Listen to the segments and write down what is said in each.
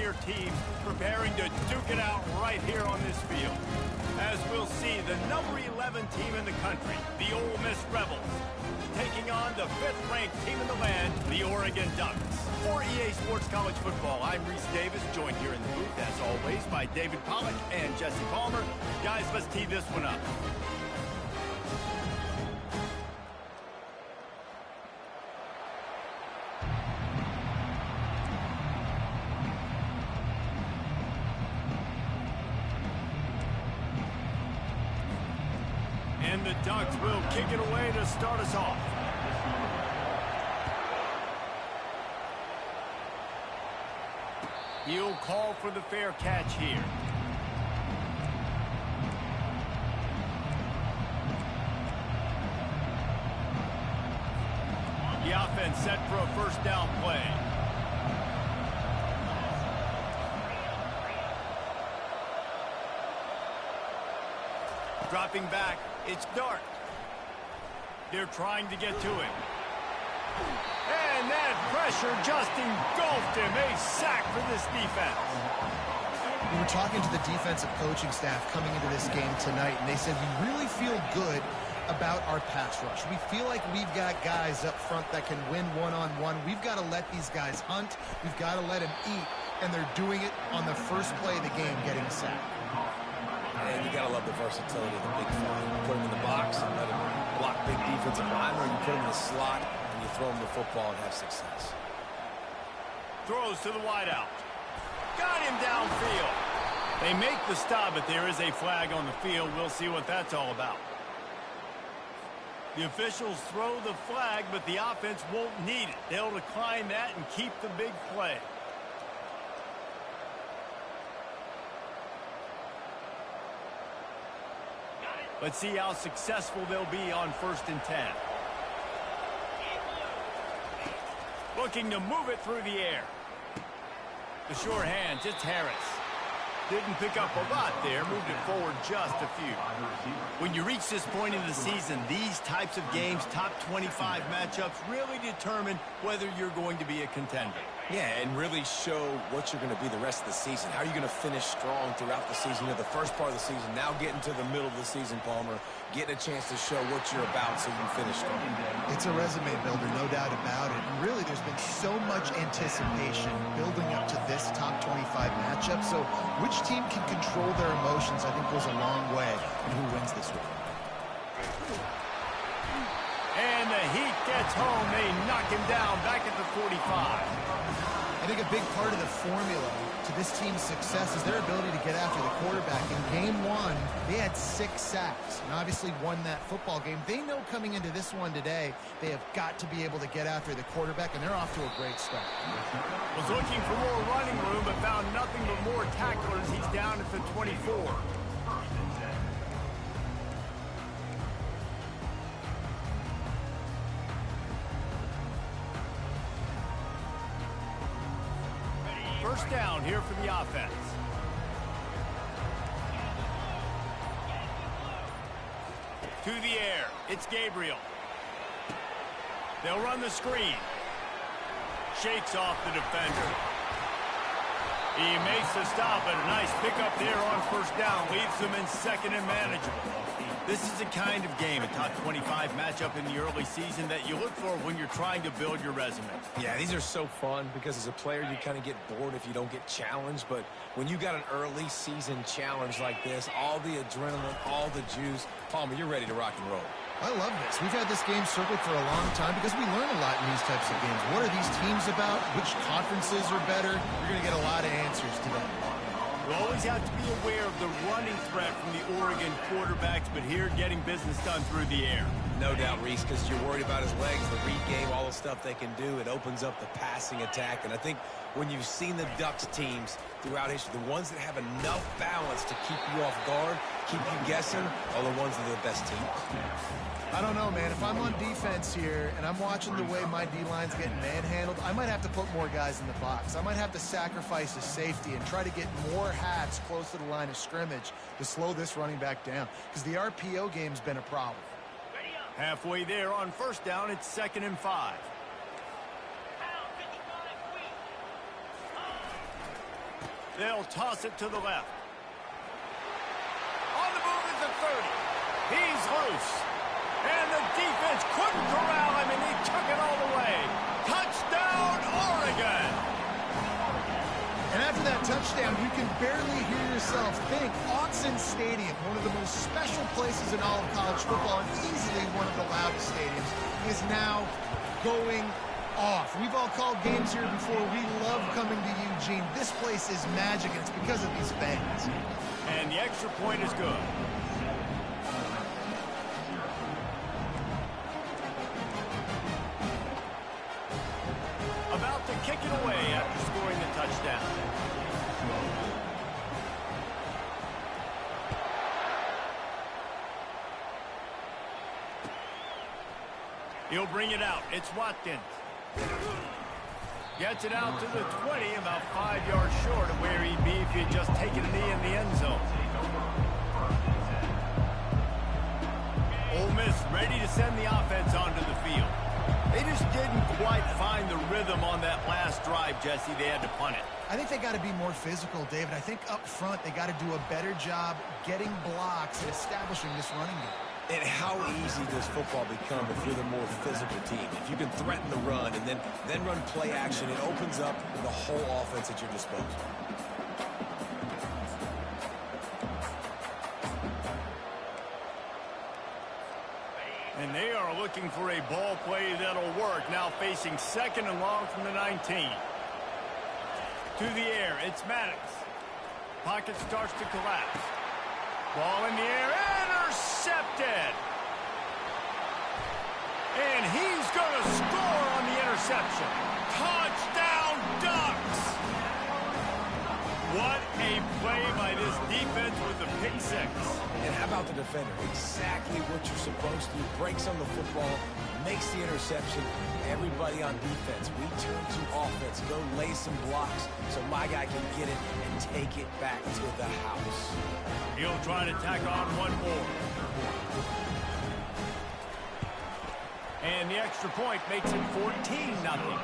premier teams preparing to duke it out right here on this field. As we'll see, the number 11 team in the country, the Ole Miss Rebels, taking on the 5th-ranked team in the land, the Oregon Ducks. For EA Sports College Football, I'm Reese Davis, joined here in the booth, as always, by David Pollack and Jesse Palmer. Guys, let's tee this one up. And the Ducks will kick it away to start us off. He'll call for the fair catch here. The offense set for a first down play. Dropping back, it's Dart. They're trying to get to him. And that pressure just engulfed him. A sack for this defense. We were talking to the defensive coaching staff coming into this game tonight, and they said we really feel good about our pass rush. We feel like we've got guys up front that can win one-on-one. We've got to let these guys hunt. We've got to let them eat, and they're doing it on the first play of the game, getting a sack. And you got to love the versatility of the big fella. You put him in the box and let him block big defensive linemen, or you put him in the slot and you throw him the football and have success. Throws to the wideout. Got him downfield. They make the stop, but there is a flag on the field. We'll see what that's all about. The officials throw the flag, but the offense won't need it. They'll decline that and keep the big play. Let's see how successful they'll be on 1st and 10. Looking to move it through the air. The short hands, it's Harris. Didn't pick up a lot there, moved it forward just a few. When you reach this point in the season, these types of games, top 25 matchups, really determine whether you're going to be a contender. Yeah, and really show what you're going to be the rest of the season. How are you going to finish strong throughout the season? You know, the first part of the season, now getting to the middle of the season, Palmer, getting a chance to show what you're about so you can finish strong. It's a resume builder, no doubt about it. And really, there's been so much anticipation building up to this top 25 matchup. So which team can control their emotions, I think, goes a long way in who wins this one. And the Heat gets home. They knock him down back at the 45. I think a big part of the formula to this team's success is their ability to get after the quarterback. In game 1, they had 6 sacks and obviously won that football game. They know coming into this one today, they have got to be able to get after the quarterback, and they're off to a great start. Was looking for more running room, but found nothing but more tacklers. He's down at the 24. First down here for the offense. To the air, it's Gabriel. They'll run the screen. Shakes off the defender. He makes the stop, and a nice pickup there on first down. Leaves them in 2nd and manageable. This is the kind of game, a top 25 matchup in the early season, that you look for when you're trying to build your resume. Yeah, these are so fun because as a player, you kind of get bored if you don't get challenged. But when you got an early season challenge like this, all the adrenaline, all the juice, Palmer, you're ready to rock and roll. I love this. We've had this game circled for a long time because we learn a lot in these types of games. What are these teams about? Which conferences are better? You're going to get a lot of answers today. You always have to be aware of the running threat from the Oregon quarterbacks, but here getting business done through the air. No doubt, Reese, because you're worried about his legs, the read game, all the stuff they can do. It opens up the passing attack. And I think when you've seen the Ducks teams throughout history, the ones that have enough balance to keep you off guard, keep you guessing, are the ones that are the best teams. I don't know, man. If I'm on defense here and I'm watching the way my D-line's getting manhandled, I might have to put more guys in the box. I might have to sacrifice a safety and try to get more hats close to the line of scrimmage to slow this running back down, because the RPO game's been a problem. Halfway there on first down, it's 2nd and 5. They'll toss it to the left. On the move at the 30. He's loose. And the defense couldn't corral him, and he took it all the way. Touchdown, Oregon! And after that touchdown, you can barely hear yourself think. Autzen Stadium, one of the most special places in all of college football, and easily one of the loudest stadiums, is now going off. We've all called games here before. We love coming to Eugene. This place is magic, and it's because of these fans. And the extra point is good. About to kick it away after scoring the touchdown. He'll bring it out. It's Watkins. Gets it out to the 20, about 5 yards short of where he'd be if he had just taken a knee in the end zone. Ole Miss ready to send the offense onto the field. They just didn't quite find the rhythm on that last drive, Jesse. They had to punt it. I think they got to be more physical, David. I think up front they got to do a better job getting blocks and establishing this running game. And how easy does football become if you're the more physical team? If you can threaten the run and then run play action, it opens up the whole offense at your disposal. And they are looking for a ball play that'll work. Now facing second and long from the 19. To the air, it's Maddox. Pocket starts to collapse. Ball in the air, intercepted. And he's going to score on the interception. Touchdown, Ducks! What a play by this defense with the pick six. And how about the defender? Exactly what you're supposed to do. Breaks on the football, makes the interception. Everybody on defense, we turn to offense. Go lay some blocks so my guy can get it and take it back to the house. He'll try to tack on one more. And the extra point makes it 14-0.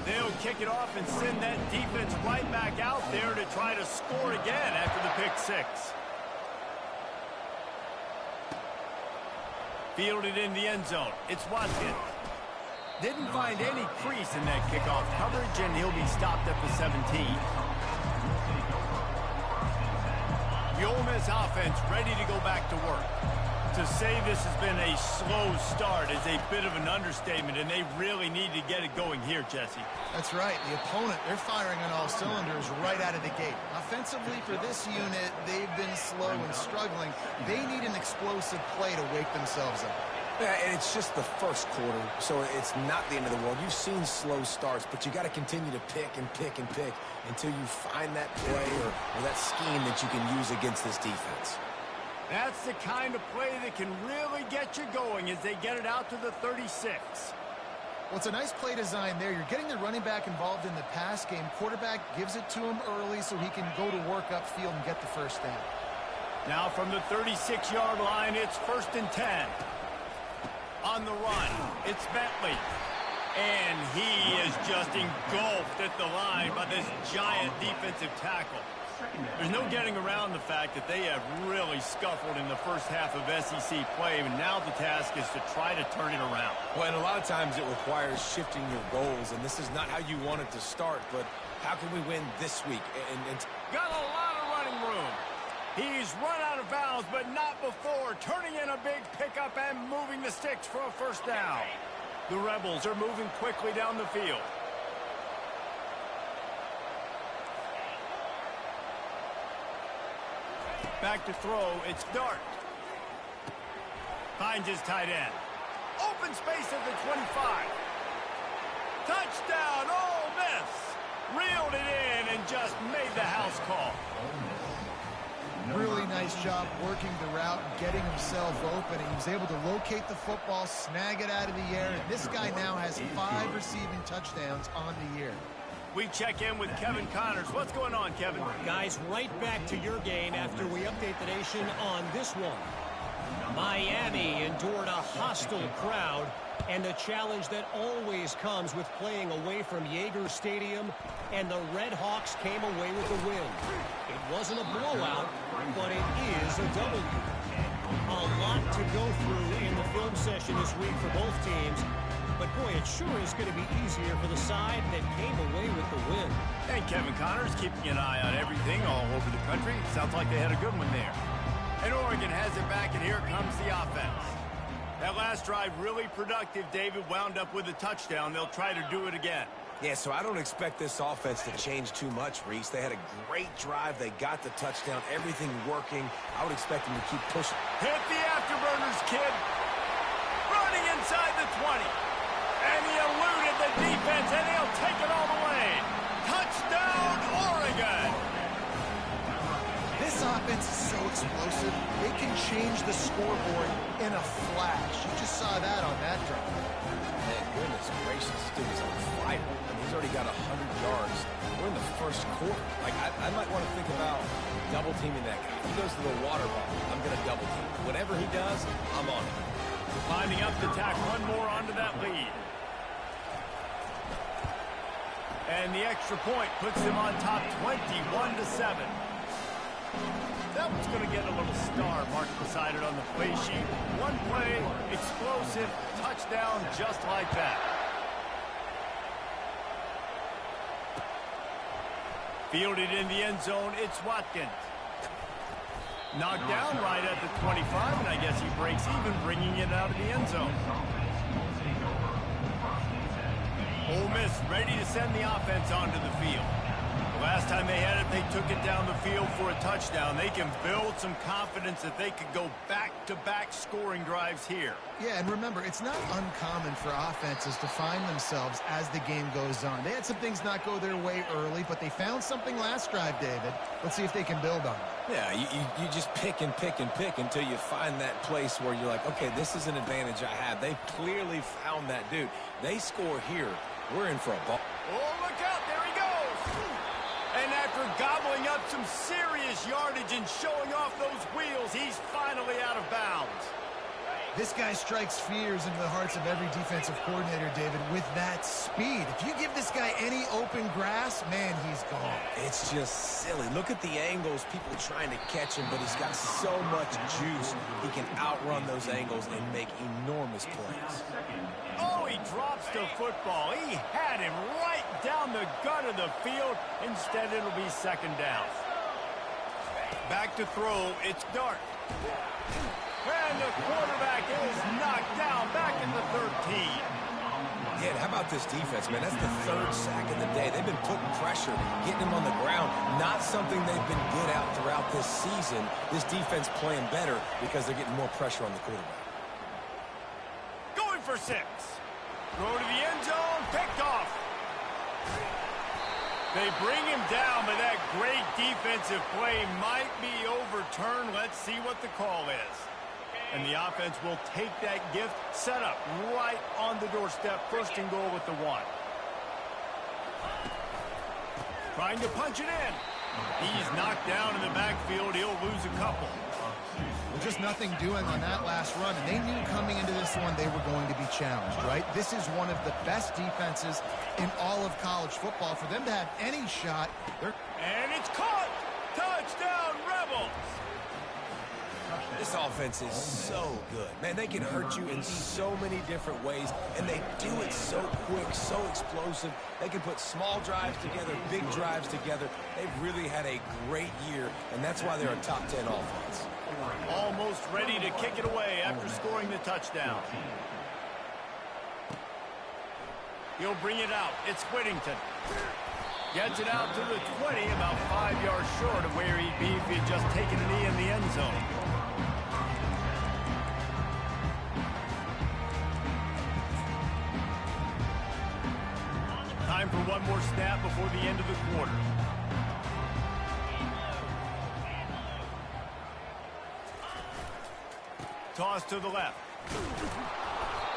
They'll kick it off and send that defense right back out there to try to score again after the pick six. Fielded in the end zone. It's Watkins. Didn't find any crease in that kickoff coverage, and he'll be stopped at the 17. The Ole Miss offense ready to go back to work. To say this has been a slow start is a bit of an understatement, and they really need to get it going here, Jesse. That's right. The opponent, they're firing on all cylinders right out of the gate. Offensively, for this unit, they've been slow and struggling. They need an explosive play to wake themselves up. Yeah, and it's just the first quarter, so it's not the end of the world. You've seen slow starts, but you got to continue to pick and pick and pick until you find that play or that scheme that you can use against this defense. That's the kind of play that can really get you going as they get it out to the 36. Well, it's a nice play design there. You're getting the running back involved in the pass game. Quarterback gives it to him early so he can go to work upfield and get the first down. Now from the 36-yard line, it's 1st and 10. On the run, it's Bentley. And he is just engulfed at the line by this giant defensive tackle. There's no getting around the fact that they have really scuffled in the first half of SEC play, and now the task is to try to turn it around. Well, and a lot of times it requires shifting your goals, and this is not how you want it to start, but how can we win this week? And got a lot of running room. He's run out of bounds, but not before turning in a big pickup and moving the sticks for a first down. The Rebels are moving quickly down the field. Back to throw, it's Dart. Finds his tight end. Open space at the 25. Touchdown, Ole Miss. Reeled it in and just made the house call. Really nice job working the route and getting himself open. He was able to locate the football, snag it out of the air, and this guy now has 5 receiving touchdowns on the year. We check in with Kevin Connors. What's going on, Kevin? Guys, right back to your game after we update the nation on this one. Miami endured a hostile crowd, and the challenge that always comes with playing away from Yager Stadium, and the Red Hawks came away with the win. It wasn't a blowout, but it is a W. A lot to go through in the film session this week for both teams, but boy, it sure is going to be easier for the side that came away with the win. And Kevin Connors keeping an eye on everything all over the country. Sounds like they had a good one there. And Oregon has it back, and here comes the offense. That last drive really productive. David wound up with a touchdown. They'll try to do it again. Yeah, so I don't expect this offense to change too much, Reese. They had a great drive. They got the touchdown. Everything working. I would expect them to keep pushing. Hit the afterburners, kid. Running inside the 20. And he eluded the defense, and he'll take it all the way. Touchdown, Oregon. This offense is so explosive, they can change the scoreboard in a flash. You just saw that on that drive. Man, goodness gracious, this dude is on fire. I mean, he's already got 100 yards. We're in the first quarter. Like, I might want to think about double teaming that guy. He goes to the water bottle. I'm going to double team. Whatever he does, I'm on it. Lining up to tack one more onto that lead. And the extra point puts them on top 21-7. That one's going to get a little star marked beside it on the play sheet. One play, explosive, touchdown just like that. Fielded in the end zone, it's Watkins. Knocked down right at the 25, and I guess he breaks even, bringing it out of the end zone. Ole Miss ready to send the offense onto the field. Last time they had it, they took it down the field for a touchdown. They can build some confidence that they could go back-to-back scoring drives here. Yeah, and remember, it's not uncommon for offenses to find themselves as the game goes on. They had some things not go their way early, but they found something last drive, David. Let's see if they can build on it. Yeah, you just pick and pick and pick until you find that place where you're like, okay, this is an advantage I have. They clearly found that dude. They score here. We're in for a ball. Oh, look out. There he goes. And after gobbling up some serious yardage and showing off those wheels, he's finally out of bounds. This guy strikes fears into the hearts of every defensive coordinator, David, with that speed. If you give this guy any open grass, man, he's gone. It's just silly. Look at the angles, people trying to catch him, but he's got so much juice. He can outrun those angles and make enormous plays. Oh, he drops the football. He had him right down the gut of the field. Instead, it'll be second down. Back to throw. It's Dart. And the quarterback is knocked down back in the 13. Yeah, how about this defense, man? That's the third sack of the day. They've been putting pressure, getting him on the ground. Not something they've been good at throughout this season. This defense playing better because they're getting more pressure on the quarterback. Going for 6. Throw to the end zone. Picked off. They bring him down, but that great defensive play might be overturned. Let's see what the call is. And the offense will take that gift, set up right on the doorstep, first and goal with the 1. Trying to punch it in. He's knocked down in the backfield. He'll lose a couple. Well, just nothing doing on that last run, and they knew coming into this one they were going to be challenged, right? This is one of the best defenses in all of college football. For them to have any shot, and it's caught! Touchdown, Rebels! This offense is so good. Man, they can hurt you in so many different ways, and they do it so quick, so explosive. They can put small drives together, big drives together. They've really had a great year, and that's why they're a top 10 offense. Almost ready to kick it away after scoring the touchdown. He'll bring it out. It's Whittington. Gets it out to the 20, about 5 yards short of where he'd be if he had just taken a knee in the end zone. Time for one more snap before the end of the quarter. Toss to the left.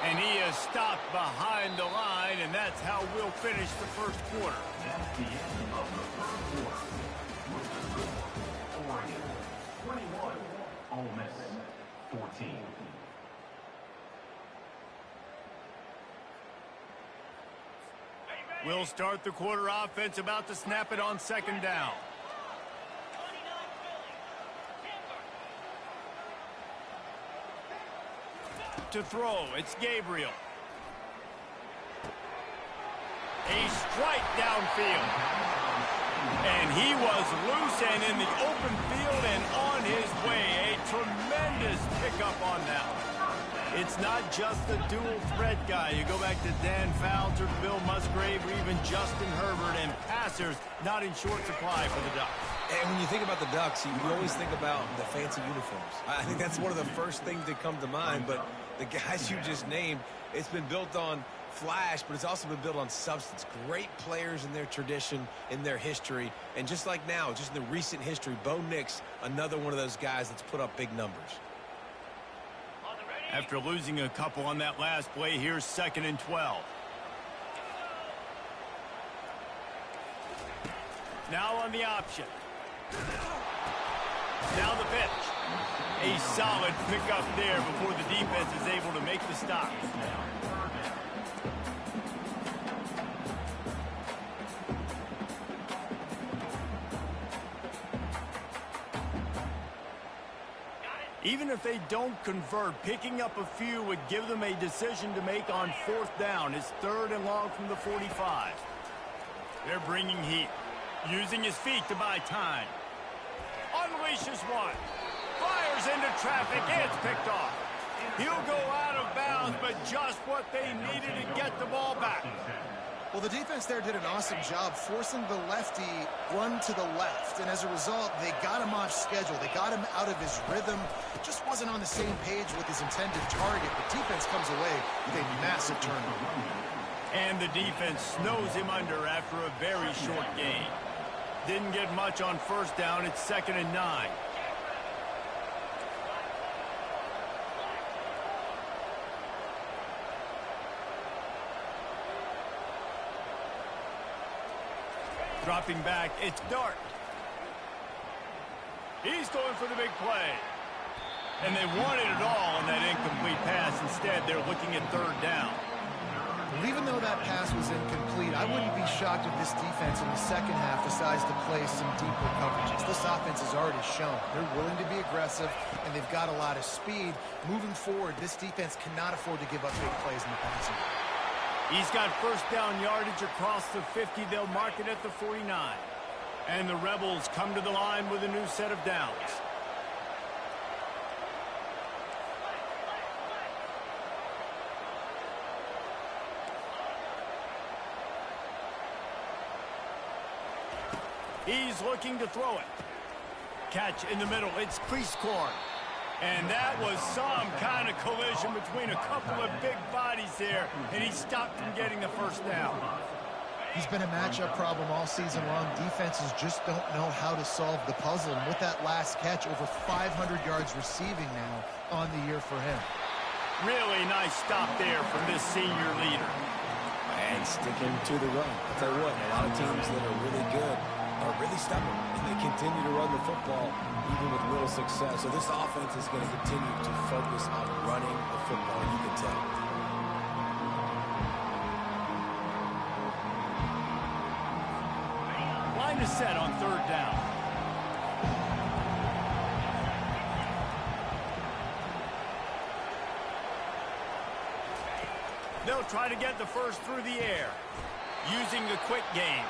And he is stopped behind the line, and that's how we'll finish the first quarter. That's the end of the first quarter. Oregon 21, Ole Miss 14. We'll start the quarter offense, about to snap it on second down. To throw, it's Gabriel. A strike downfield. And he was loose and in the open field and on his way. A tremendous pickup on that one. It's not just the dual threat guy. You go back to Dan Fouts or Bill Musgrave or even Justin Herbert, and passers not in short supply for the Ducks. And when you think about the Ducks, you always think about the fancy uniforms. I think that's one of the first things that come to mind, but the guys you just named, it's been built on flash, but it's also been built on substance. Great players in their tradition, in their history, and just like now, just in the recent history, Bo Nix, another one of those guys that's put up big numbers. After losing a couple on that last play, here's 2nd and 12. Now on the option. Now the pitch. A solid pickup there before the defense is able to make the stop. Even if they don't convert, picking up a few would give them a decision to make on 4th down. It's 3rd and long from the 45. They're bringing heat, using his feet to buy time. Unleashes one. Fires into traffic. It's picked off. He'll go out of bounds, but just what they needed to get the ball back. Well, the defense there did an awesome job forcing the lefty run to the left, and as a result, they got him off schedule. They got him out of his rhythm. Just wasn't on the same page with his intended target. The defense comes away with a massive turnover. And the defense snows him under after a very short gain. Didn't get much on 1st down. It's 2nd and 9. Dropping back, it's Dart. He's going for the big play. And they wanted it all on that incomplete pass. Instead, they're looking at 3rd down. Well, even though that pass was incomplete, I wouldn't be shocked if this defense in the second half decides to play some deeper coverages. This offense has already shown they're willing to be aggressive, and they've got a lot of speed. Moving forward, this defense cannot afford to give up big plays in the passing game. He's got 1st down yardage across the 50. They'll mark it at the 49. And the Rebels come to the line with a new set of downs. He's looking to throw it. Catch in the middle. It's Priestcorn. And that was some kind of collision between a couple of big bodies there, and he stopped from getting the 1st down. He's been a matchup problem all season long. Defenses just don't know how to solve the puzzle. And with that last catch, over 500 yards receiving now on the year for him. Really nice stop there from this senior leader. And sticking to the run. I'll tell you what, a lot of teams that are really good are really stubborn, and they continue to run the football even with little success. So this offense is going to continue to focus on running the football, you can tell. Line is set on 3rd down. They'll try to get the 1st through the air, using the quick game.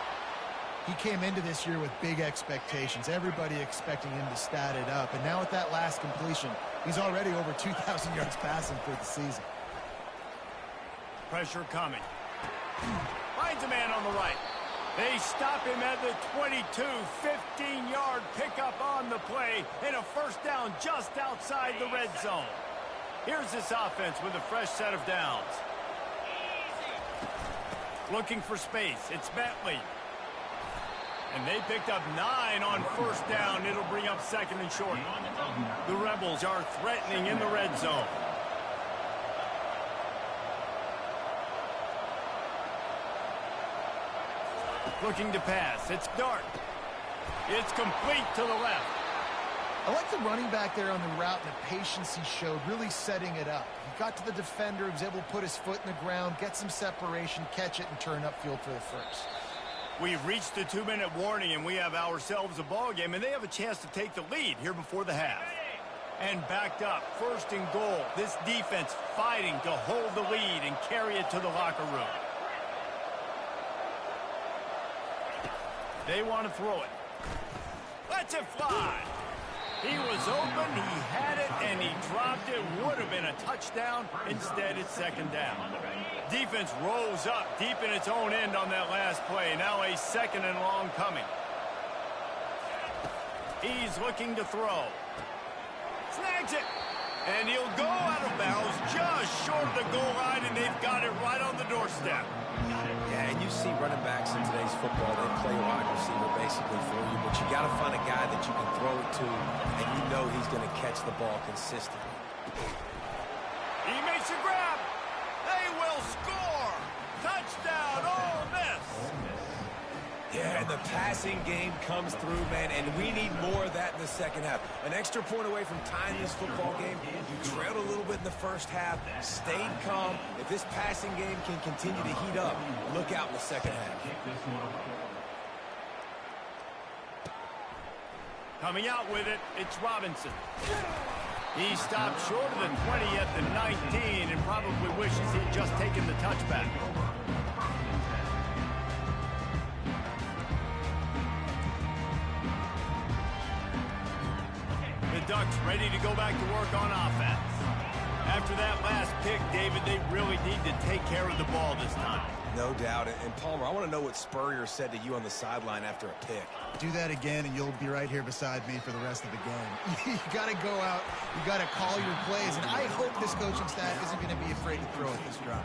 He came into this year with big expectations. Everybody expecting him to stat it up. And now with that last completion, he's already over 2,000 yards passing for the season. Pressure coming. Finds a man on the right. They stop him at the 22. 15-yard pickup on the play, and a 1st down just outside the red zone. Here's this offense with a fresh set of downs. Looking for space. It's Bentley. And they picked up 9 on 1st down. It'll bring up 2nd and short. The Rebels are threatening in the red zone. Looking to pass. It's Dart. It's complete to the left. I like the running back there on the route and the patience he showed, really setting it up. He got to the defender, he was able to put his foot in the ground, get some separation, catch it, and turn upfield for the first. We've reached the 2-minute warning, and we have ourselves a ball game, and they have a chance to take the lead here before the half. And backed up, 1st and goal. This defense fighting to hold the lead and carry it to the locker room. They want to throw it. Lets it fly. He was open, he had it, and he dropped it. Would have been a touchdown. Instead, it's 2nd down. Defense rose up deep in its own end on that last play. Now a 2nd and long coming. He's looking to throw. Snags it. And he'll go out of bounds just short of the goal line, and they've got it right on the doorstep. Yeah, and you see running backs in today's football, they play wide receiver basically for you, but you got to find a guy that you can throw it to, and you know he's going to catch the ball consistently. He makes a grab. They will score. Touchdown, Ole Miss. Yeah, and the passing game comes through, man, and we need more of that in the second half. An extra point away from tying this football game. You trailed a little bit in the first half, stayed calm. If this passing game can continue to heat up, look out in the second half. Coming out with it, it's Robinson. He stopped short of the 20 at the 19 and probably wishes he'd just taken the touchback. The Ducks ready to go back to work on offense. After that last pick, David, they really need to take care of the ball this time. No doubt. And Palmer, I want to know what Spurrier said to you on the sideline after a pick. Do that again, and you'll be right here beside me for the rest of the game. You got to go out, you got to call your plays, and I hope this coaching staff isn't going to be afraid to throw at this drive.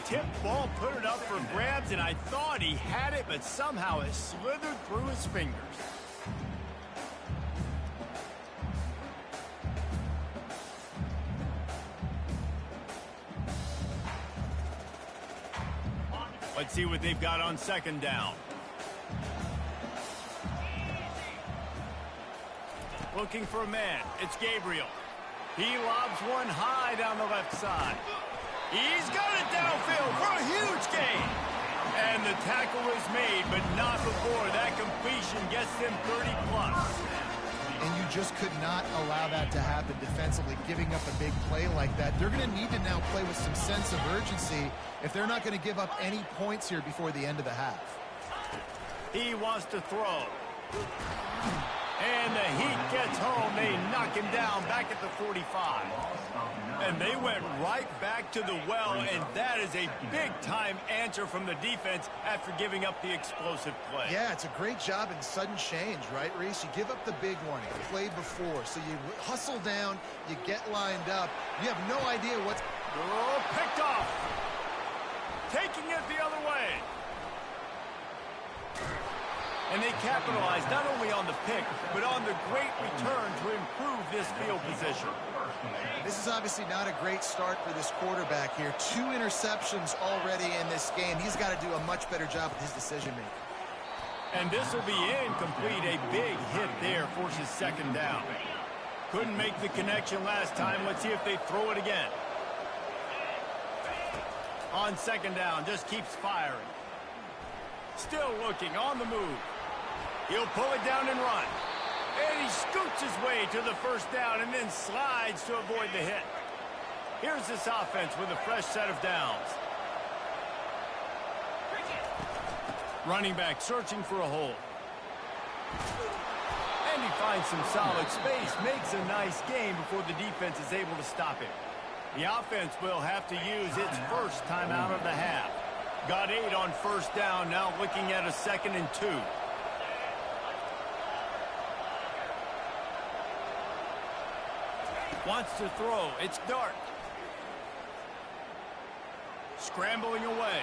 Tip ball, put it up for grabs, and I thought he had it, but somehow it slithered through his fingers. Let's see what they've got on 2nd down. Looking for a man. It's Gabriel. He lobs one high down the left side. He's got it downfield for a huge gain. And the tackle is made, but not before that completion gets them 30-plus. And you just could not allow that to happen defensively, giving up a big play like that. They're going to need to now play with some sense of urgency if they're not going to give up any points here before the end of the half. He wants to throw. And the heat gets home. They knock him down back at the 45. And they went right back to the well, and that is a big-time answer from the defense after giving up the explosive play. Yeah, it's a great job in sudden change, right, Reese? You give up the big one. You played before, so you hustle down, you get lined up. You have no idea what's... Oh, picked off. Taking it the other way. And they capitalized not only on the pick, but on the great return to improve this field position. This is obviously not a great start for this quarterback here. 2 interceptions already in this game. He's got to do a much better job with his decision-making. And this will be incomplete. A big hit there forces 2nd down. Couldn't make the connection last time. Let's see if they throw it again. On 2nd down, just keeps firing. Still looking, on the move. He'll pull it down and run. And he scoots his way to the 1st down and then slides to avoid the hit. Here's this offense with a fresh set of downs. Running back searching for a hole. And he finds some solid space, makes a nice gain before the defense is able to stop him. The offense will have to use its first timeout of the half. Got 8 on 1st down, now looking at a 2nd and 2. Wants to throw. It's Dart. Scrambling away.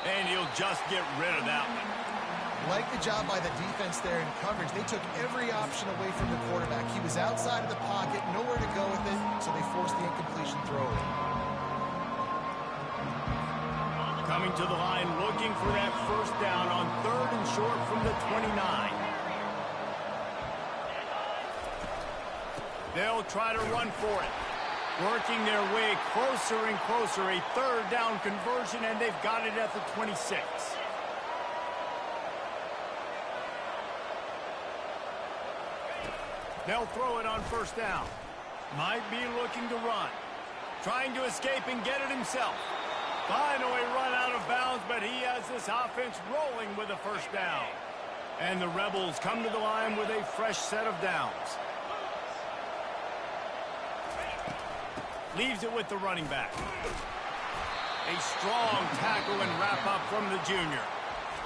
And he'll just get rid of that one. Like the job by the defense there in coverage. They took every option away from the quarterback. He was outside of the pocket, nowhere to go with it, so they forced the incompletion throw. Coming to the line, looking for that 1st down on 3rd and short from the 29. They'll try to run for it. Working their way closer and closer. A third down conversion, and they've got it at the 26. They'll throw it on first down. Might be looking to run. Trying to escape and get it himself. Finally run out of bounds, but he has this offense rolling with a first down. And the Rebels come to the line with a fresh set of downs. Leaves it with the running back. A strong tackle and wrap up from the junior.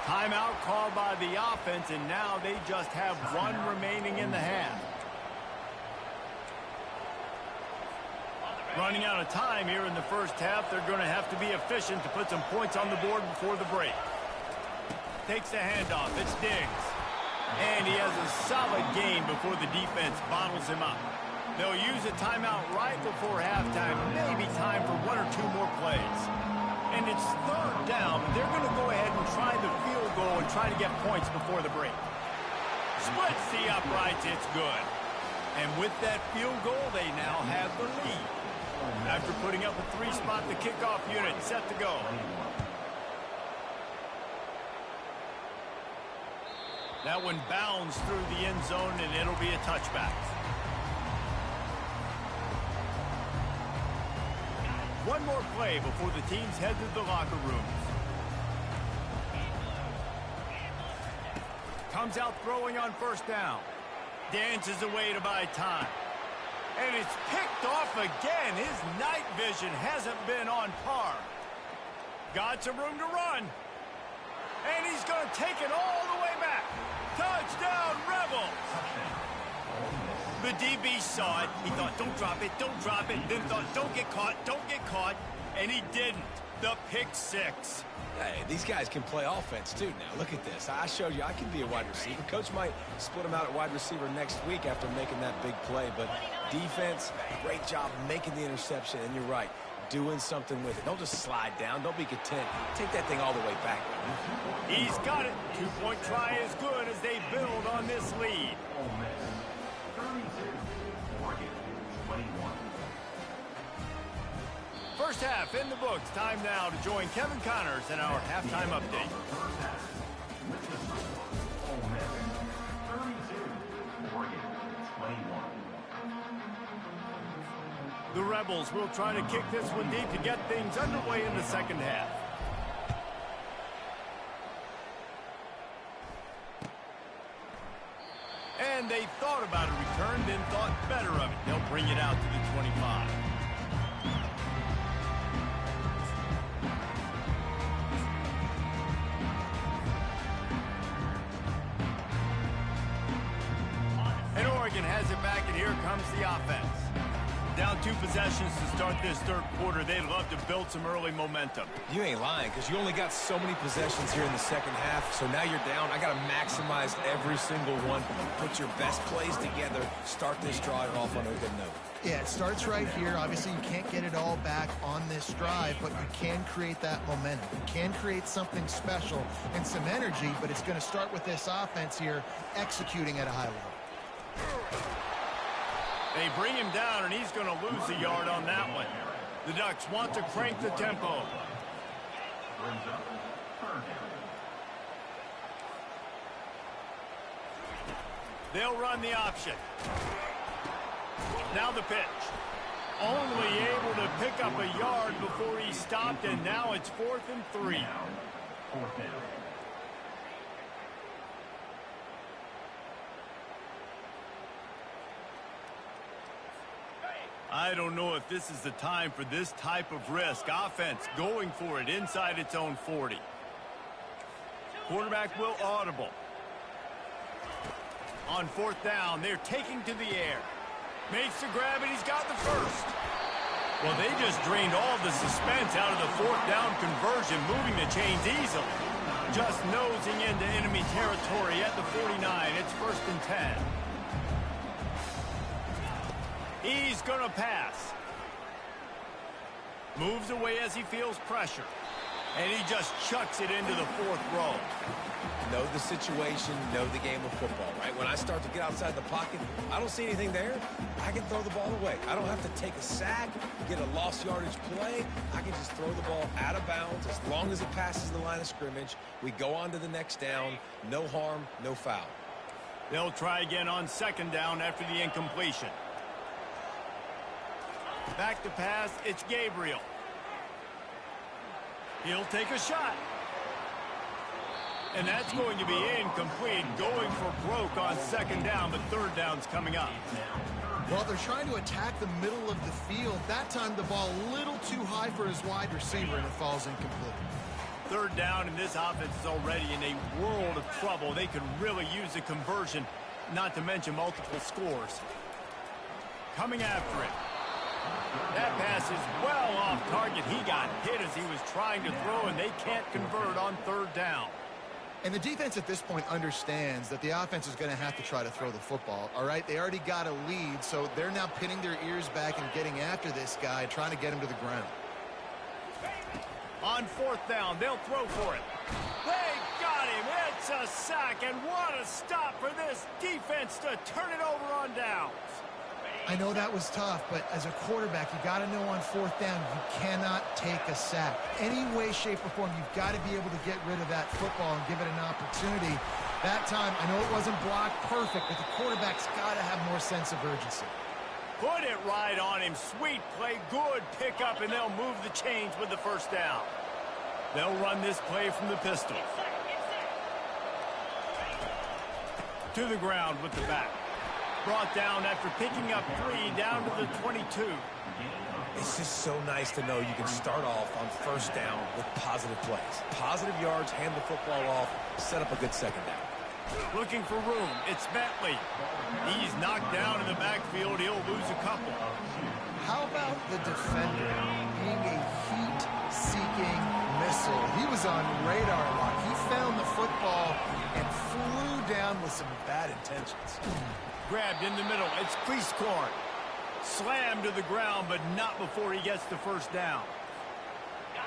Timeout called by the offense, and now they just have one remaining in the half. Running out of time here in the first half. They're going to have to be efficient to put some points on the board before the break. Takes the handoff. It's Diggs. And he has a solid gain before the defense bottles him up. They'll use a timeout right before halftime. Maybe time for one or two more plays. And it's third down. They're going to go ahead and try the field goal and try to get points before the break. Splits the uprights. It's good. And with that field goal, they now have the lead. After putting up a three-spot, the kickoff unit set to go. That one bounds through the end zone, and it'll be a touchback. One more play before the teams head to the locker rooms. Comes out throwing on first down. Dances away to buy time. And it's picked off again. His night vision hasn't been on par. Got some room to run. And he's going to take it all the way back. Touchdown, Rebels! The DB saw it. He thought, don't drop it, don't drop it. Then thought, don't get caught. And he didn't. The pick six. Hey, these guys can play offense, too, now. Look at this. I showed you I can be a wide receiver. Coach might split him out at wide receiver next week after making that big play. But defense, great job making the interception. And you're right, doing something with it. Don't just slide down. Don't be content. Take that thing all the way back. He's got it. Two-point try is good as they build on this lead. First half in the books. Time now to join Kevin Connors in our halftime update. The Rebels will try to kick this one deep to get things underway in the second half. And they thought about a return, then thought better of it. They'll bring it out to the 25. And Oregon has it back, and here comes the offense. Down 2 possessions to start this third quarter. They'd love to build some early momentum. You ain't lying, because you only got so many possessions here in the second half. So now you're down. I got to maximize every single one. Put your best plays together. Start this drive off on a good note. Yeah, it starts right here. Obviously, you can't get it all back on this drive, but you can create that momentum. You can create something special and some energy, but it's going to start with this offense here executing at a high level. They bring him down, and he's going to lose a yard on that one. The Ducks want to crank the tempo. They'll run the option. Now the pitch. Only able to pick up a yard before he stopped, and now it's 4th and 3. I don't know if this is the time for this type of risk. Offense going for it inside its own 40. Quarterback will audible. On 4th down, they're taking to the air. Makes the grab, and he's got the first. Well, they just drained all the suspense out of the 4th down conversion, moving the chains easily. Just nosing into enemy territory at the 49. It's 1st and 10. He's going to pass. Moves away as he feels pressure. And he just chucks it into the 4th row. Know the situation, know the game of football, right? When I start to get outside the pocket, I don't see anything there. I can throw the ball away. I don't have to take a sack, get a lost yardage play. I can just throw the ball out of bounds as long as it passes the line of scrimmage. We go on to the next down. No harm, no foul. They'll try again on 2nd down after the incompletion. Back to pass, it's Gabriel. He'll take a shot. And that's going to be incomplete, going for broke on 2nd down, but 3rd down's coming up. Well, they're trying to attack the middle of the field. That time the ball a little too high for his wide receiver, and it falls incomplete. 3rd down, and this offense is already in a world of trouble. They could really use a conversion, not to mention multiple scores. Coming after it. That pass is well off target. He got hit as he was trying to throw, and they can't convert on 3rd down. And the defense at this point understands that the offense is going to have to try to throw the football, all right? They already got a lead, so they're now pinning their ears back and getting after this guy, trying to get him to the ground. On 4th down, they'll throw for it. They got him. It's a sack, and what a stop for this defense to turn it over on downs. I know that was tough, but as a quarterback, you got to know on 4th down, you cannot take a sack. Any way, shape, or form, you've got to be able to get rid of that football and give it an opportunity. That time, I know it wasn't blocked perfect, but the quarterback's got to have more sense of urgency. Put it right on him. Sweet play, good pickup, and they'll move the chains with the 1st down. They'll run this play from the pistol. To the ground with the back. Brought down after picking up 3 down to the 22. It's just so nice to know you can start off on 1st down with positive plays. Positive yards, hand the football off, set up a good 2nd down. Looking for room. It's Bentley. He's knocked down in the backfield. He'll lose a couple. How about the defender being a heat-seeking missile? He was on radar lock. He found the football and flew down with some bad intentions. Grabbed in the middle. It's Cleescorn. Slammed to the ground, but not before he gets the 1st down.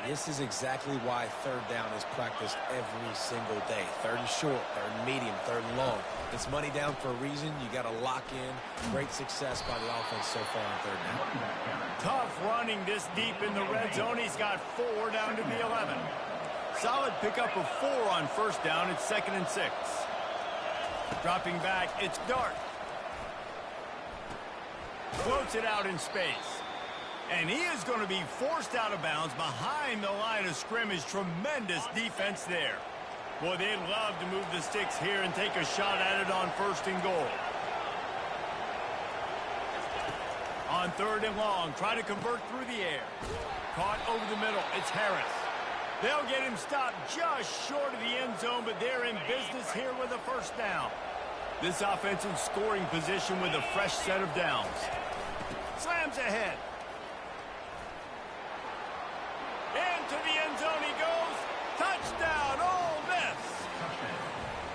This is exactly why 3rd down is practiced every single day. 3rd and short, 3rd and medium, 3rd and long. It's money down for a reason. You got to lock in. Great success by the offense so far on 3rd down. Tough running this deep in the red zone. He's got 4 down to the 11. Solid pickup of 4 on 1st down. It's 2nd and 6. Dropping back, it's Dart. Floats it out in space. And he is going to be forced out of bounds behind the line of scrimmage. Tremendous defense there. Boy, they'd love to move the sticks here and take a shot at it on 1st and goal. On 3rd and long, try to convert through the air. Caught over the middle, it's Harris. They'll get him stopped just short of the end zone, but they're in business here with a 1st down. This offensive scoring position with a fresh set of downs. Slams ahead. Into the end zone he goes. Touchdown, Ole Miss.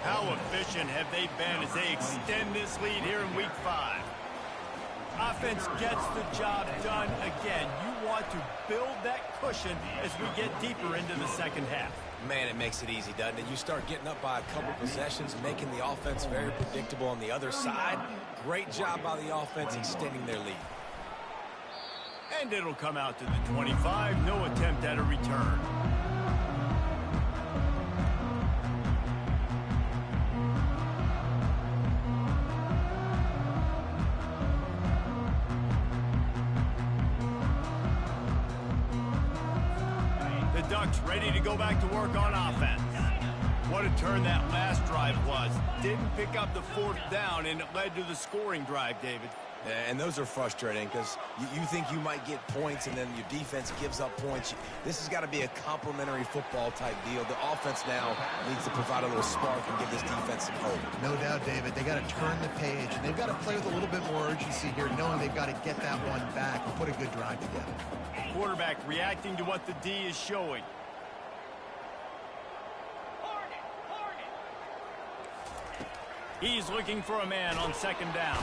How efficient have they been as they extend this lead here in Week 5? Offense gets the job done again. You want to build that cushion as we get deeper into the 2nd half. Man, it makes it easy, doesn't it? You start getting up by a couple possessions, making the offense very predictable on the other side. Great job by the offense extending their lead. And it'll come out to the 25. No attempt at a return. The Ducks ready to go back to work on offense. What a turn that last drive was. Didn't pick up the 4th down, and it led to the scoring drive, David. And those are frustrating because you think you might get points and then your defense gives up points. This has got to be a complementary football type deal. The offense now needs to provide a little spark and give this defense some hope. No doubt, David. They got to turn the page, and they've got to play with a little bit more urgency here, knowing they've got to get that one back and put a good drive together. Quarterback reacting to what the D is showing. He's looking for a man on 2nd down.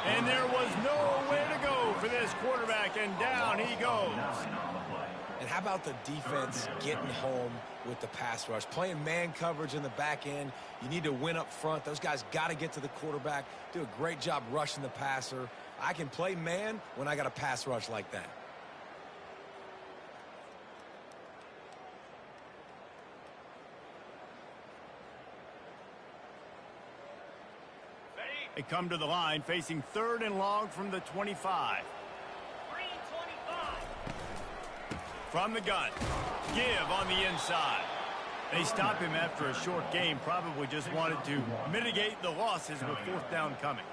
And there was nowhere to go for this quarterback, and down he goes. And how about the defense getting home with the pass rush? Playing man coverage in the back end. You need to win up front. Those guys got to get to the quarterback. Do a great job rushing the passer. I can play man when I got a pass rush like that. They come to the line facing 3rd and long from the 25. From the gun. Give on the inside. They stop him after a short game. Probably just wanted to mitigate the losses with 4th down coming.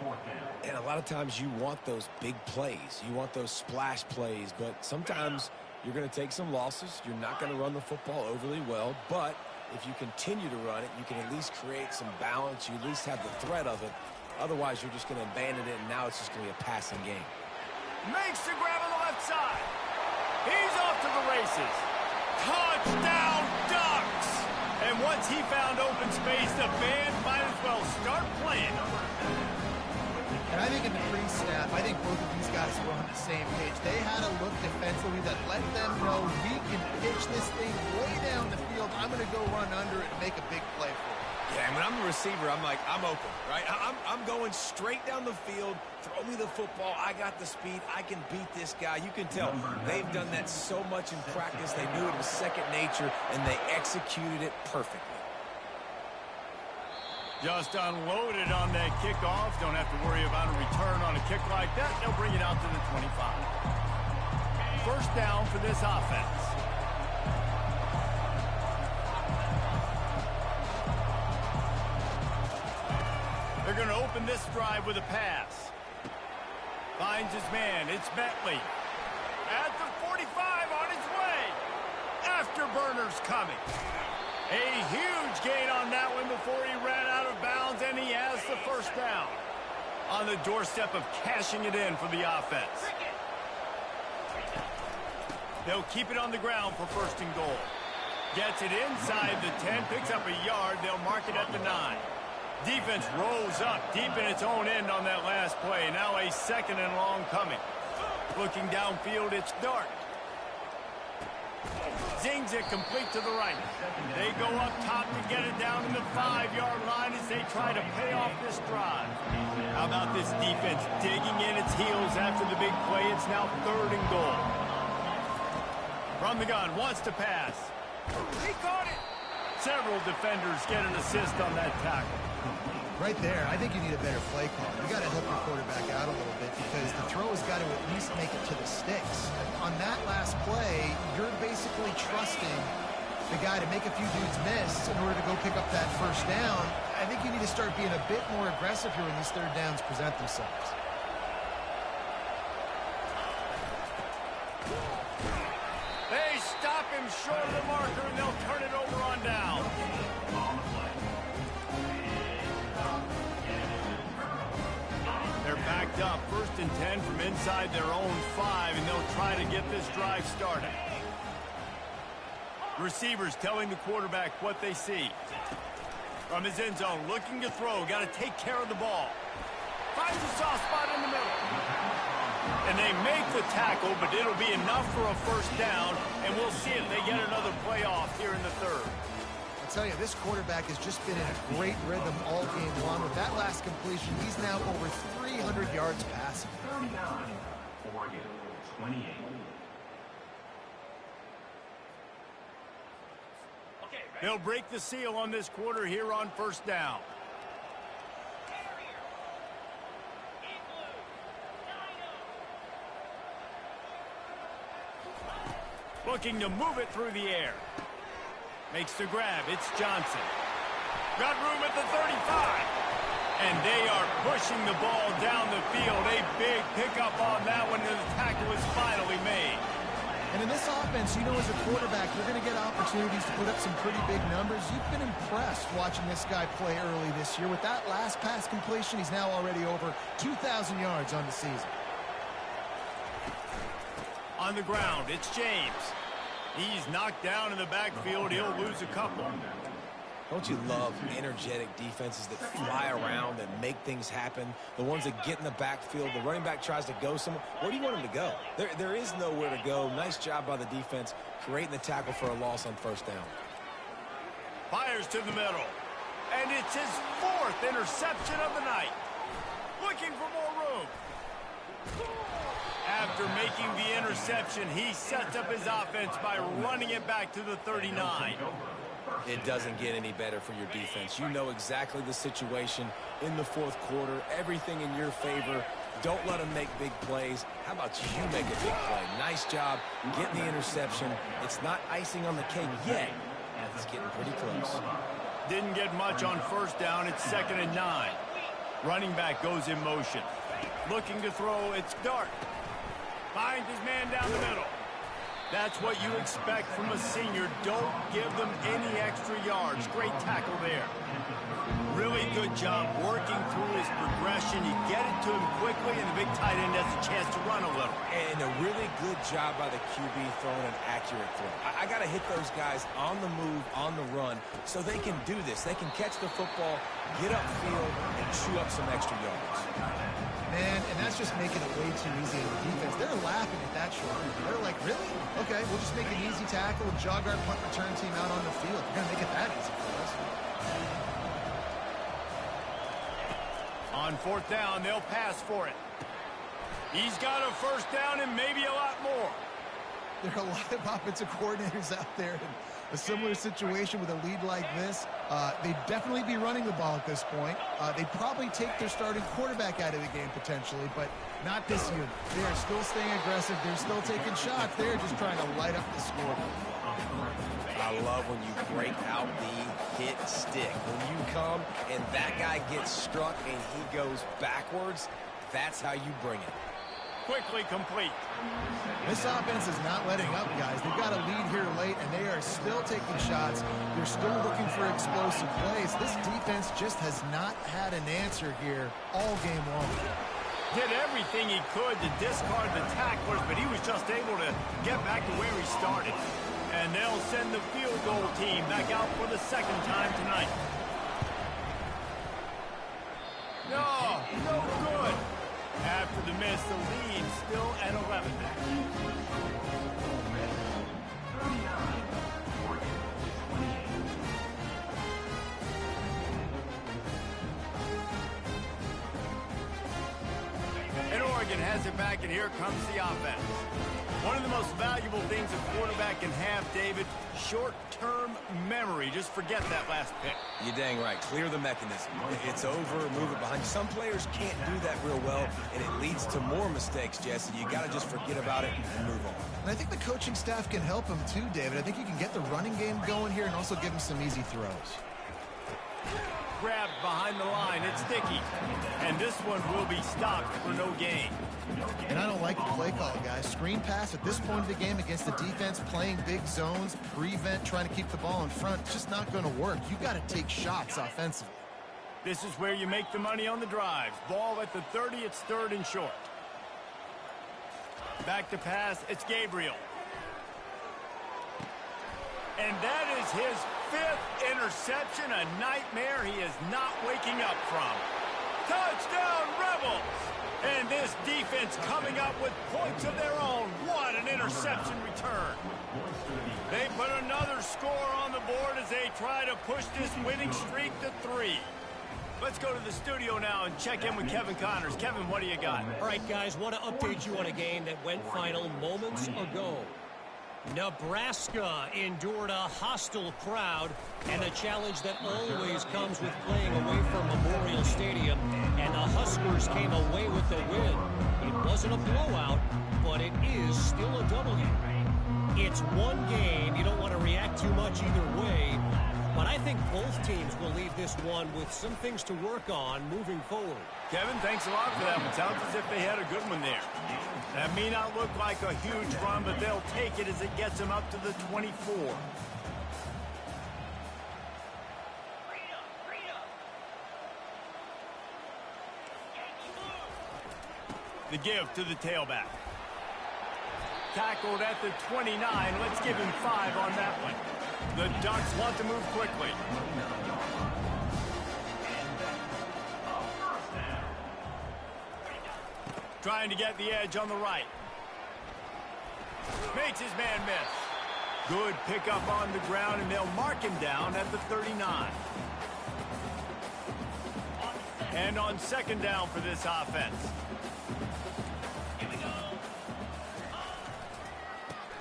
And a lot of times you want those big plays. You want those splash plays. But sometimes you're going to take some losses. You're not going to run the football overly well. But if you continue to run it, you can at least create some balance. You at least have the threat of it. Otherwise, you're just going to abandon it, and now it's just going to be a passing game. Makes the grab on the left side. He's off to the races. Touchdown, Ducks! And once he found open space, the band might as well start playing. And I think in the pre-snap, I think both of these guys were on the same page. They had a look defensively that let them know we can pitch this thing way down the field. I'm going to go run under it and make a big play for it. Yeah, and when I'm the receiver, I'm like, I'm open, right? I'm going straight down the field. Throw me the football. I got the speed. I can beat this guy. You can tell they've done that so much in practice. They knew it was second nature, and they executed it perfectly. Just unloaded on that kickoff. Don't have to worry about a return on a kick like that. They'll bring it out to the 25. 1st down for this offense. They're going to open this drive with a pass. Finds his man. It's Bentley. At the 45 on his way. Afterburners coming. A huge gain on that one before he ran out of bounds, and he has the 1st down. On the doorstep of cashing it in for the offense. They'll keep it on the ground for 1st and goal. Gets it inside the 10, picks up a yard. They'll mark it at the 9. Defense rolls up deep in its own end on that last play. Now a 2nd and long coming. Looking downfield, it's Dart. Zings it complete to the right. They go up top to get it down to the 5-yard line as they try to pay off this drive. How about this defense digging in its heels after the big play? It's now 3rd and goal. From the gun, wants to pass. He caught it. Several defenders get an assist on that tackle. Right there, I think you need a better play call. You got to help your quarterback out a little bit because the throw has got to at least make it to the sticks. On that last play, you're basically trusting the guy to make a few dudes miss in order to go pick up that 1st down. I think you need to start being a bit more aggressive here when these 3rd downs present themselves. They stop him short of the marker, and they'll turn it over on down. They're backed up, 1st and 10 from inside their own 5, and they'll try to get this drive started. Receivers telling the quarterback what they see. From his end zone, looking to throw, got to take care of the ball. Finds a soft spot in the middle. And they make the tackle, but it'll be enough for a 1st down, and we'll see if they get another playoff here in the 3rd. I tell you, this quarterback has just been in a great rhythm all game long. With that last completion, he's now over 300 yards passing. 39, Oregon, 28. They'll break the seal on this quarter here on 1st down. Looking to move it through the air. Makes the grab. It's Johnson. Got room at the 35. And they are pushing the ball down the field. A big pickup on that one, and the tackle is finally made. And in this offense, you know, as a quarterback, you're going to get opportunities to put up some pretty big numbers. You've been impressed watching this guy play early this year. With that last pass completion, he's now already over 2,000 yards on the season. On the ground, it's James. He's knocked down in the backfield. He'll lose a couple. Don't you love energetic defenses that fly around and make things happen? The ones that get in the backfield, the running back tries to go somewhere. Where do you want him to go? There is nowhere to go. Nice job by the defense creating the tackle for a loss on first down. Fires to the middle. And it's his 4th interception of the night. Looking for more room. After making the interception, he sets up his offense by running it back to the 39. It doesn't get any better for your defense. You know exactly the situation in the 4th quarter. Everything in your favor. Don't let them make big plays. How about you make a big play? Nice job getting the interception. It's not icing on the cake yet. It's getting pretty close. Didn't get much on first down. It's 2nd and 9. Running back goes in motion. Looking to throw. It's Dart. Finds his man down the middle. That's what you expect from a senior. Don't give them any extra yards. Great tackle there. Really good job working through his progression. You get it to him quickly, and the big tight end has a chance to run a little. And a really good job by the QB throwing an accurate throw. I got to hit those guys on the move, on the run, so they can do this. They can catch the football, get upfield, and chew up some extra yards. Man, and that's just making it way too easy on the defense. They're laughing at that short. They're like, really? Okay, we'll just make an easy tackle and jog our punt return team out on the field. We're going to make it that easy for us. On 4th down, they'll pass for it. He's got a first down and maybe a lot more. There are a lot of offensive coordinators out there in a similar situation with a lead like this. They'd definitely be running the ball at this point. They'd probably take their starting quarterback out of the game potentially, but not this year. They are still staying aggressive. They're still taking shots. They're just trying to light up the score. I love when you break out the hit stick. When you come and that guy gets struck and he goes backwards, that's how you bring it. Quickly complete. This offense is not letting up, guys. They've got a lead here late, and they are still taking shots. They're still looking for explosive plays. This defense just has not had an answer here all game long. Did everything he could to discard the tacklers, but he was just able to get back to where he started. And they'll send the field goal team back out for the 2nd time tonight. No good. After the miss, the lead still at 11. And Oregon has it back, and here comes the offense. One of the most valuable things a quarterback can have, David, short-term memory. Just forget that last pick. You're dang right. Clear the mechanism. It's over, move it behind you. Some players can't do that real well, and it leads to more mistakes, Jesse. You got to just forget about it and move on. And I think the coaching staff can help him too, David. I think you can get the running game going here and also give him some easy throws. Grabbed behind the line. It's Dickey. And this one will be stopped for no gain. And I don't like the play call, guys. Screen pass at this point of the game against the defense, playing big zones, prevent, trying to keep the ball in front. It's just not going to work. You got to take shots offensively. This is where you make the money on the drives. Ball at the 30, it's 3rd and short. Back to pass, it's Gabriel. And that is his 5th interception, a nightmare he is not waking up from. Touchdown, Rebels! And this defense coming up with points of their own. What an interception return. They put another score on the board as they try to push this winning streak to 3. Let's go to the studio now and check in with Kevin Connors. Kevin, what do you got? All right, guys, want to update you on a game that went final moments ago. Nebraska endured a hostile crowd and a challenge that always comes with playing away from Memorial Stadium, and the Huskers came away with the win. It wasn't a blowout, but it is still a W. It's one game. You don't want to react too much either way, but I think both teams will leave this one with some things to work on moving forward. Kevin, thanks a lot for that one. Sounds as if they had a good one there. That may not look like a huge run, but they'll take it as it gets them up to the 24. The give to the tailback. tackled at the 29. Let's give him 5 on that one. The Ducks want to move quickly. Trying to get the edge on the right. Makes his man miss. Good pickup on the ground, and they'll mark him down at the 39. And on second down for this offense.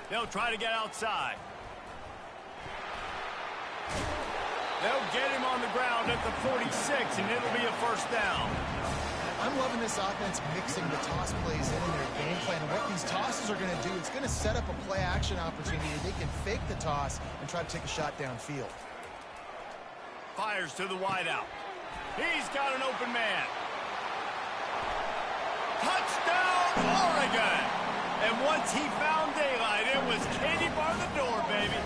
They'll try to get outside. They'll get him on the ground at the 46, and it'll be a first down. I'm loving this offense mixing the toss plays in their game plan. And what these tosses are going to do, it's going to set up a play-action opportunity. They can fake the toss and try to take a shot downfield. Fires to the wideout. He's got an open man. Touchdown, Oregon! And once he found daylight, it was Katie bar the door, baby.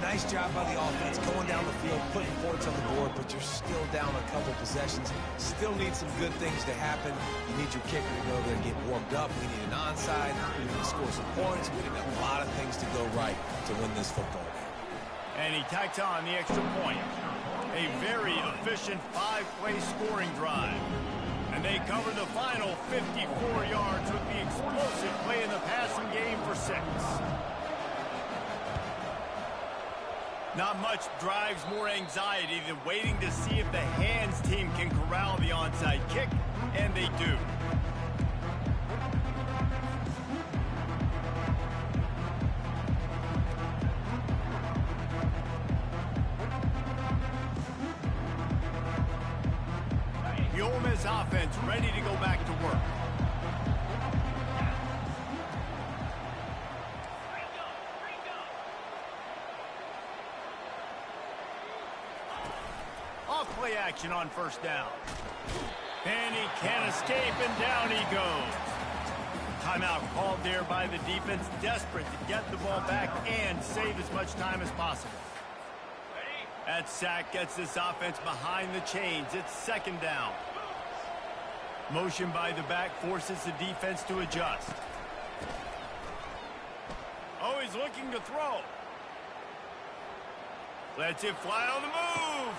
Nice job by the offense going down the field, putting points on the board, but you're still down a couple possessions. Still need some good things to happen. You need your kicker to go there and get warmed up. We need an onside. We need to score some points. We need a lot of things to go right to win this football game. And he tacks on the extra point. A very efficient 5-play scoring drive. And they cover the final 54 yards with the explosive play in the passing game for 6. Not much drives more anxiety than waiting to see if the hands team can corral the onside kick, and they do. The Ole Miss offense ready to go back to work. Play action on first down. And he can't escape, and down he goes. Timeout called there by the defense, desperate to get the ball back and save as much time as possible. That sack gets this offense behind the chains. It's second down. Motion by the back forces the defense to adjust. Oh, he's looking to throw. Lets it fly on the move.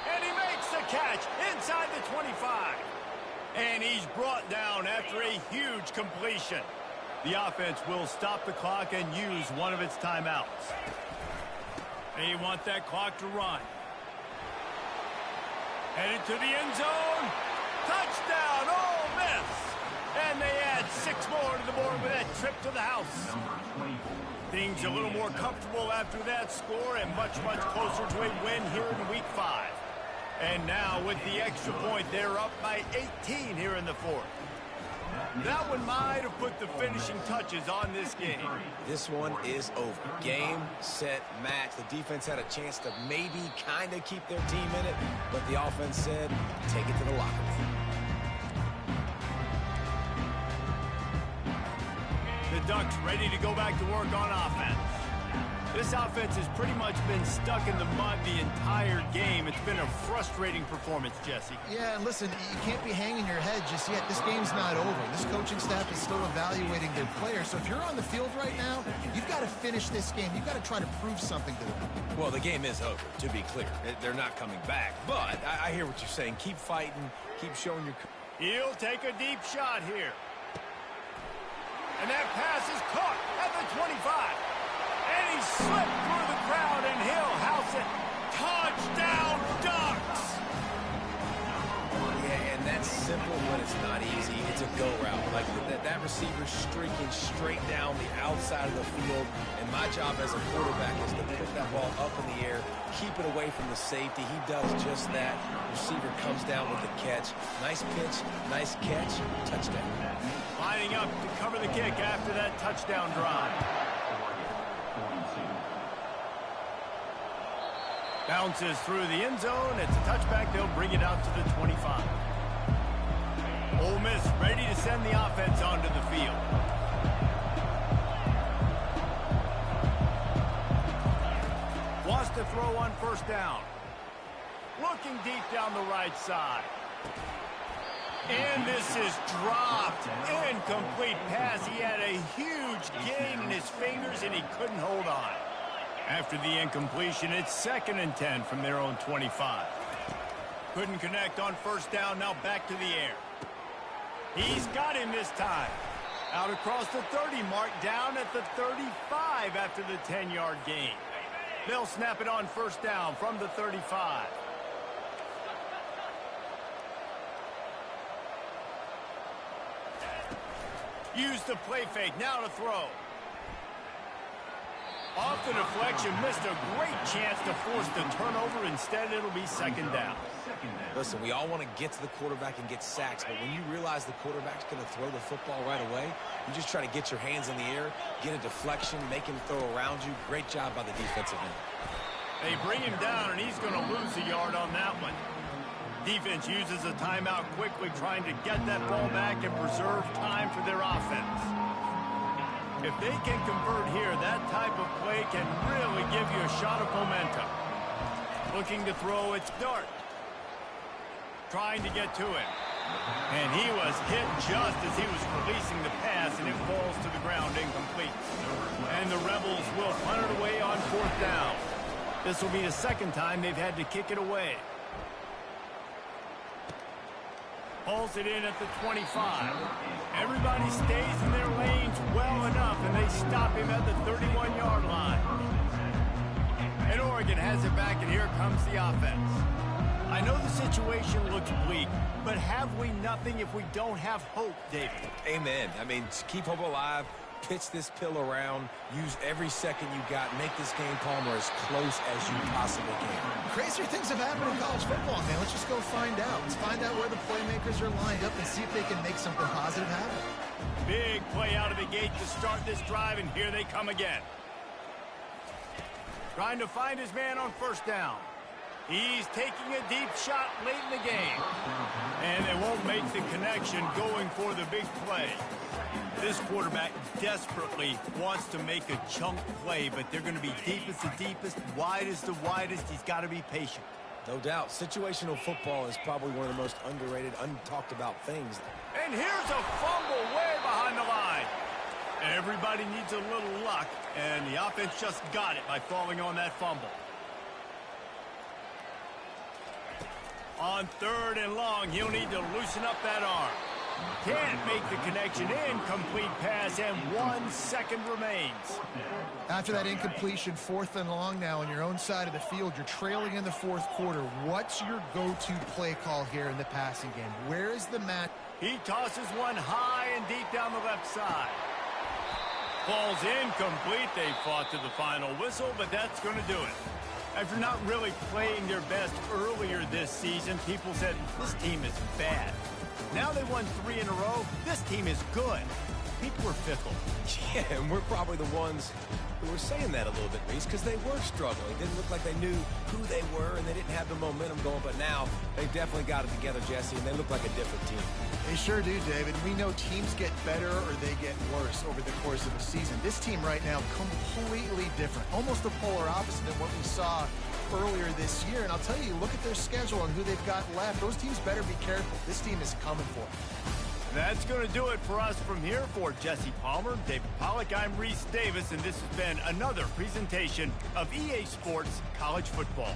And he makes the catch inside the 25. And he's brought down after a huge completion. The offense will stop the clock and use one of its timeouts. They want that clock to run. Headed to the end zone. Touchdown, Ole Miss. And they add 6 more to the board with that trip to the house. Things a little more comfortable after that score and much, much closer to a win here in Week 5. And now with the extra point, they're up by 18 here in the 4th. That one might have put the finishing touches on this game. This one is over. Game, set, match. The defense had a chance to maybe kind of keep their team in it, but the offense said, take it to the locker room. The Ducks ready to go back to work on offense. This offense has pretty much been stuck in the mud the entire game. It's been a frustrating performance, Jesse. Yeah, and listen, you can't be hanging your head just yet. This game's not over. This coaching staff is still evaluating their players. So if you're on the field right now, you've got to finish this game. You've got to try to prove something to them. Well, the game is over, to be clear. They're not coming back. But I hear what you're saying. Keep fighting. Keep showing your... He'll take a deep shot here. And that pass is caught at the 25. And he slipped through the crowd, and he'll house it. Touchdown, Ducks! Yeah, and that's simple, but it's not easy. It's a go route. Like that receiver's streaking straight down the outside of the field, and my job as a quarterback is to put that ball up in the air, keep it away from the safety. He does just that. Receiver comes down with the catch. Nice pitch, nice catch, touchdown. Lining up to cover the kick after that touchdown drive. Bounces through the end zone. It's a touchback. They'll bring it out to the 25. Ole Miss ready to send the offense onto the field. Wants to throw on first down. Looking deep down the right side. And this is dropped. Incomplete pass. He had a huge gain in his fingers, and he couldn't hold on. After the incompletion, it's 2nd and 10 from their own 25. Couldn't connect on first down. Now back to the air. He's got him this time. Out across the 30 mark, down at the 35 after the 10-yard gain. They'll snap it on first down from the 35. Use the play fake, now to throw. Off the deflection, missed a great chance to force the turnover. Instead, it'll be 2nd down. Listen, we all want to get to the quarterback and get sacks, but when you realize the quarterback's going to throw the football right away, you just try to get your hands in the air, get a deflection, make him throw around you. Great job by the defensive end. They bring him down, and he's going to lose a yard on that one. Defense uses a timeout quickly, trying to get that ball back and preserve time for their offense. If they can convert here, that type of play can really give you a shot of momentum. Looking to throw, it's Dart. Trying to get to him. And he was hit just as he was releasing the pass, and it falls to the ground incomplete. And the Rebels will punt it away on 4th down. This will be the 2nd time they've had to kick it away. Pulls it in at the 25. Everybody stays in their lanes well enough, and they stop him at the 31-yard line. And Oregon has it back, and here comes the offense. I know the situation looks bleak, but have we nothing if we don't have hope, David? Amen. I mean, keep hope alive, pitch this pill around, use every second you got, make this game, Palmer, as close as you possibly can. Crazier things have happened in college football, man. Let's just go find out. Let's find out where the playmakers are lined up and see if they can make something positive happen. Big play out of the gate to start this drive, and here they come again. Trying to find his man on first down. He's taking a deep shot late in the game. And they won't make the connection going for the big play. This quarterback desperately wants to make a chunk play, but they're going to be deepest to deepest, widest to widest. He's got to be patient. No doubt. Situational football is probably one of the most underrated, untalked about things. And here's a fumble way behind the line. Everybody needs a little luck, and the offense just got it by falling on that fumble. On 3rd and long, he'll need to loosen up that arm. Can't make the connection. Incomplete pass, and 1 second remains. After that incompletion, 4th and long now on your own side of the field, you're trailing in the 4th quarter. What's your go-to play call here in the passing game? Where is the match? He tosses one high and deep down the left side. Ball's incomplete. They fought to the final whistle, but that's going to do it. After not really playing their best earlier this season, people said, this team is bad. Now they won 3 in a row. This team is good. People are fickle. Yeah, and we're probably the ones who were saying that a little bit, Reese, because they were struggling. It didn't look like they knew who they were, and they didn't have the momentum going. But now they've definitely got it together, Jesse, and they look like a different team. They sure do, David. We know teams get better or they get worse over the course of a season. This team right now, completely different. Almost the polar opposite than what we saw earlier this year. And I'll tell you, look at their schedule and who they've got left. Those teams better be careful. This team is coming for them. That's going to do it for us from here. For Jesse Palmer, David Pollack, I'm Reese Davis, and this has been another presentation of EA Sports College Football.